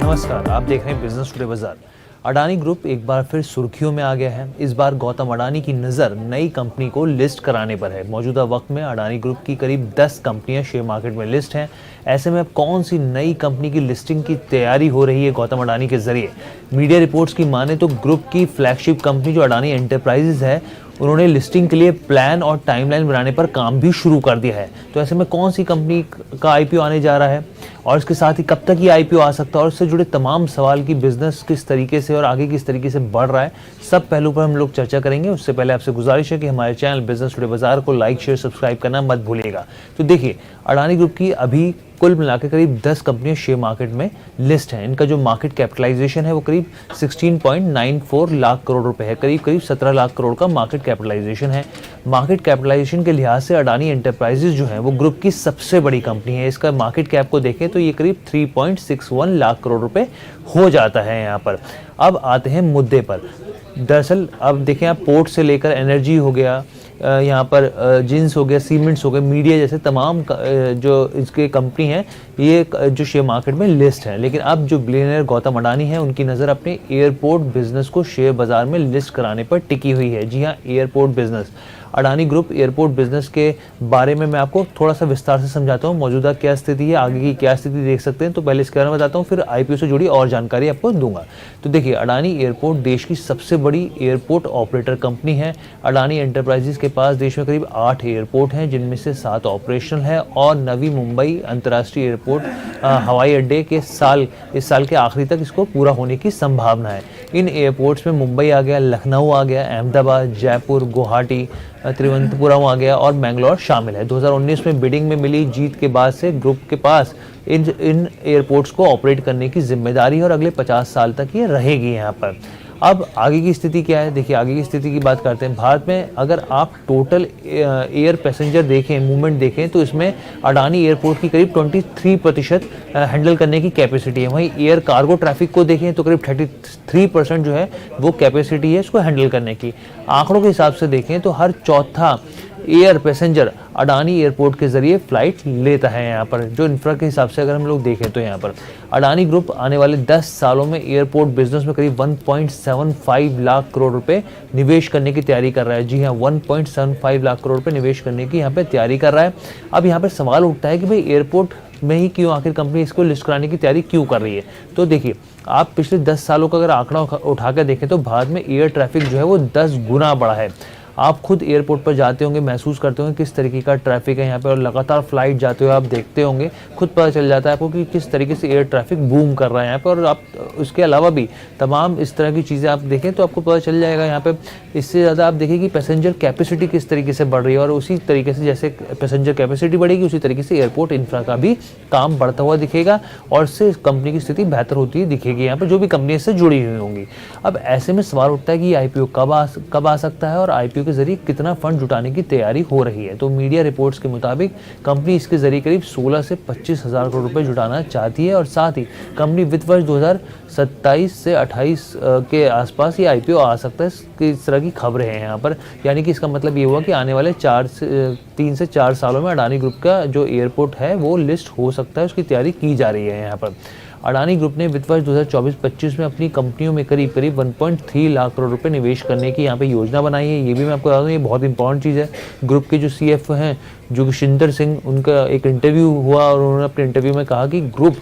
नमस्कार, आप देख रहे हैं बिजनेस टुडे बाजार। अडानी ग्रुप एक बार फिर सुर्खियों में आ गया है। इस बार गौतम अडानी की नज़र नई कंपनी को लिस्ट कराने पर है। मौजूदा वक्त में अडानी ग्रुप की करीब 10 कंपनियां शेयर मार्केट में लिस्ट हैं। ऐसे में अब कौन सी नई कंपनी की लिस्टिंग की तैयारी हो रही है गौतम अडानी के जरिए? मीडिया रिपोर्ट्स की माने तो ग्रुप की फ्लैगशिप कंपनी जो अडानी एंटरप्राइजेज है, उन्होंने लिस्टिंग के लिए प्लान और टाइमलाइन बनाने पर काम भी शुरू कर दिया है। तो ऐसे में कौन सी कंपनी का आईपीओ आने जा रहा है और इसके साथ ही कब तक ये आईपीओ आ सकता है और इससे जुड़े तमाम सवाल की बिजनेस किस तरीके से और आगे किस तरीके से बढ़ रहा है, सब पहलू पर हम लोग चर्चा करेंगे। उससे पहले आपसे गुजारिश है कि हमारे चैनल बिजनेस टुडे बाजार को लाइक, शेयर, सब्सक्राइब करना मत भूलिएगा। तो देखिए, अडानी ग्रुप की अभी कुल मिलाकर करीब 10 कंपनियां शेयर मार्केट में लिस्ट हैं। इनका जो मार्केट कैपिटलाइजेशन है वो करीब 16.94 लाख करोड़ रुपए है। करीब 17 लाख करोड़ का मार्केट कैपिटलाइजेशन है। मार्केट कैपिटलाइजेशन के लिहाज से अडानी एंटरप्राइजेज जो है वो ग्रुप की सबसे बड़ी कंपनी है। इसका मार्केट कैप को देखें तो ये करीब 3.61 लाख करोड़ रुपए हो जाता है यहाँ पर। अब आते हैं मुद्दे पर। दरअसल अब देखें, आप पोर्ट से लेकर एनर्जी हो गया, यहाँ पर जिन्स हो गया, सीमेंट्स हो गए, मीडिया जैसे तमाम जो इसके कंपनी हैं, ये जो शेयर मार्केट में लिस्ट है। लेकिन अब जो बिलियनर गौतम अडानी है, उनकी नज़र अपने एयरपोर्ट बिजनेस को शेयर बाजार में लिस्ट कराने पर टिकी हुई है। जी हाँ, airport business. Adani group airport business के बारे में मैं आपको थोड़ा सा विस्तार से समझाता हूँ। मौजूदा क्या स्थिति है, आगे की क्या स्थिति देख सकते हैं। तो पहले इसके बारे में बताता हूँ, फिर आईपीओ से जुड़ी और जानकारी आपको दूंगा। तो देखिए, अडानी एयरपोर्ट देश की सबसे बड़ी एयरपोर्ट ऑपरेटर कंपनी है। अडानी एंटरप्राइजेज के पास देश में करीब 8 एयरपोर्ट हैं, जिनमें से 7 ऑपरेशनल है और नवी मुंबई अंतर्राष्ट्रीय एयरपोर्ट हवाई अड्डे के इस साल के आखिरी तक इसको पूरा होने की संभावना है। इन एयरपोर्ट्स में मुंबई आ गया, लखनऊ आ गया, अहमदाबाद, जयपुर, गुवाहाटी, तिरुवनंतपुरम आ गया और मैंगलोर शामिल है। 2019 में बिडिंग में मिली जीत के बाद से ग्रुप के पास इन एयरपोर्ट्स को ऑपरेट करने की जिम्मेदारी है और अगले 50 साल तक ये रहेगी यहाँ पर। अब आगे की स्थिति क्या है? देखिए, आगे की स्थिति की बात करते हैं। भारत में अगर आप टोटल एयर पैसेंजर देखें, मूवमेंट देखें, तो इसमें अडानी एयरपोर्ट की करीब 23% हैंडल करने की कैपेसिटी है। वहीं एयर कार्गो ट्रैफिक को देखें तो करीब 33% जो है वो कैपेसिटी है इसको हैंडल करने की। आंकड़ों के हिसाब से देखें तो हर चौथा एयर पैसेंजर अडानी एयरपोर्ट के जरिए फ्लाइट लेता है। यहाँ पर जो इंफ्रा के हिसाब से अगर हम लोग देखें तो यहाँ पर अडानी ग्रुप आने वाले 10 सालों में एयरपोर्ट बिजनेस में करीब 1.75 लाख करोड़ रुपए निवेश करने की तैयारी कर रहा है। जी हाँ, 1.75 लाख करोड़ रुपए निवेश करने की यहाँ पे तैयारी कर रहा है। अब यहाँ पर सवाल उठता है कि भाई एयरपोर्ट में ही क्यों आखिर कंपनी इसको लिस्ट कराने की तैयारी क्यों कर रही है? तो देखिए, आप पिछले 10 सालों का अगर आंकड़ा उठाकर देखें तो भारत में एयर ट्रैफिक जो है वो 10 गुना बढ़ा है। आप खुद एयरपोर्ट पर जाते होंगे, महसूस करते होंगे किस तरीके का ट्रैफिक है यहाँ पे, और लगातार फ्लाइट जाते हुए आप देखते होंगे, खुद पता चल जाता है आपको कि किस तरीके से एयर ट्रैफिक बूम कर रहा है यहाँ पे। और आप उसके अलावा भी तमाम इस तरह की चीज़ें आप देखें तो आपको पता चल जाएगा यहाँ पे। इससे ज़्यादा आप देखिए कि पैसेंजर कैपेसिटी किस तरीके से बढ़ रही है और उसी तरीके से जैसे पैसेंजर कैपेसिटी बढ़ेगी उसी तरीके से एयरपोर्ट इंफ्रा का भी काम बढ़ता हुआ दिखेगा और इससे कंपनी की स्थिति बेहतर होती दिखेगी यहाँ पर, जो भी कंपनी इससे जुड़ी हुई होंगी। अब ऐसे में सवाल उठता है कि आईपीओ कब आ सकता है और आईपीओ के जरिए कितना फंड जुटाने की तैयारी हो रही है। तो मीडिया रिपोर्ट्स के मुताबिक कंपनी इसके जरिए करीब 16 से 25 हज़ार करोड़ रुपए जुटाना चाहती है और साथ ही कंपनी वित्त वर्ष 2027 से 28 के आसपास ये आईपीओ आ सकता है। इस तरह की खबरें हैं यहाँ पर, यानी कि इसका मतलब ये हुआ कि आने वाले 3 से 4 सालों में अडानी ग्रुप का जो एयरपोर्ट है वो लिस्ट हो सकता है, उसकी तैयारी की जा रही है यहाँ पर। अडानी ग्रुप ने वित्त वर्ष 2024-25 में अपनी कंपनियों में करीब 1.3 लाख करोड़ रुपए निवेश करने की यहाँ पे योजना बनाई है। ये भी मैं आपको बता दूँ, ये बहुत इंपॉर्टेंट चीज़ है। ग्रुप के जो CFO हैं जोगिशिंदर सिंह, उनका एक इंटरव्यू हुआ और उन्होंने अपने इंटरव्यू में कहा कि ग्रुप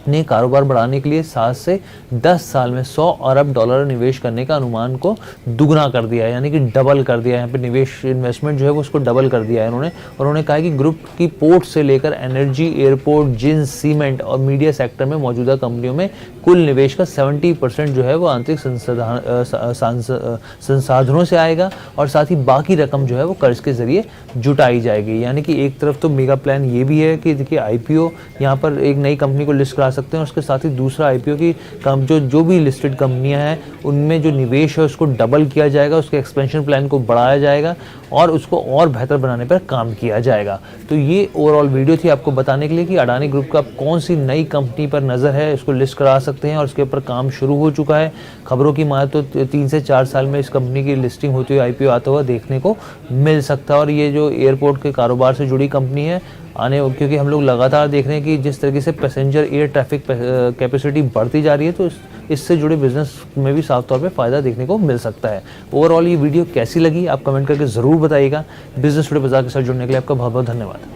ने कारोबार बढ़ाने के लिए 7 से 10 साल में $100 अरब निवेश करने का अनुमान को दुगना कर दिया है, यानी कि डबल कर दिया है। यहाँ पे निवेश इन्वेस्टमेंट जो है वो उसको डबल कर दिया है उन्होंने कहा कि ग्रुप की पोर्ट से लेकर एनर्जी, एयरपोर्ट, जिन्स, सीमेंट और मीडिया सेक्टर में मौजूदा कंपनियों में कुल निवेश का 70% जो है वो आंतरिक संसाधनों से आएगा और साथ ही बाकी रकम जो है वो कर्ज के जरिए जुटाई जाएगी। यानी कि एक तरफ तो मेगा प्लान ये भी है कि देखिए आईपीओ यहाँ पर एक नई कंपनी को लिस्ट करा सकते हैं और उसके साथ ही दूसरा आईपीओ की जो भी लिस्टेड कंपनियां हैं उनमें जो निवेश है उसको डबल किया जाएगा, उसके एक्सपेंशन प्लान को बढ़ाया जाएगा और उसको और बेहतर बनाने पर काम किया जाएगा। तो ये ओवरऑल वीडियो थी आपको बताने के लिए कि अडानी ग्रुप का कौन सी नई कंपनी पर नज़र है, इसको लिस्ट करा सकते हैं और इसके ऊपर काम शुरू हो चुका है। खबरों की माने तो 3 से 4 साल में इस कंपनी की लिस्टिंग होती हुई आईपीओ आता हुआ देखने को मिल सकता है। और ये जो एयरपोर्ट के कारोबार से जुड़ी कंपनी है क्योंकि हम लोग लगातार देख रहे हैं कि जिस तरीके से पैसेंजर एयर ट्रैफिक कैपेसिटी बढ़ती जा रही है, तो इससे जुड़े बिजनेस में भी साफ तौर पे फ़ायदा देखने को मिल सकता है। ओवरऑल ये वीडियो कैसी लगी आप कमेंट करके ज़रूर बताइएगा। बिजनेस टुडे बाजार के साथ जुड़ने के लिए आपका बहुत बहुत धन्यवाद।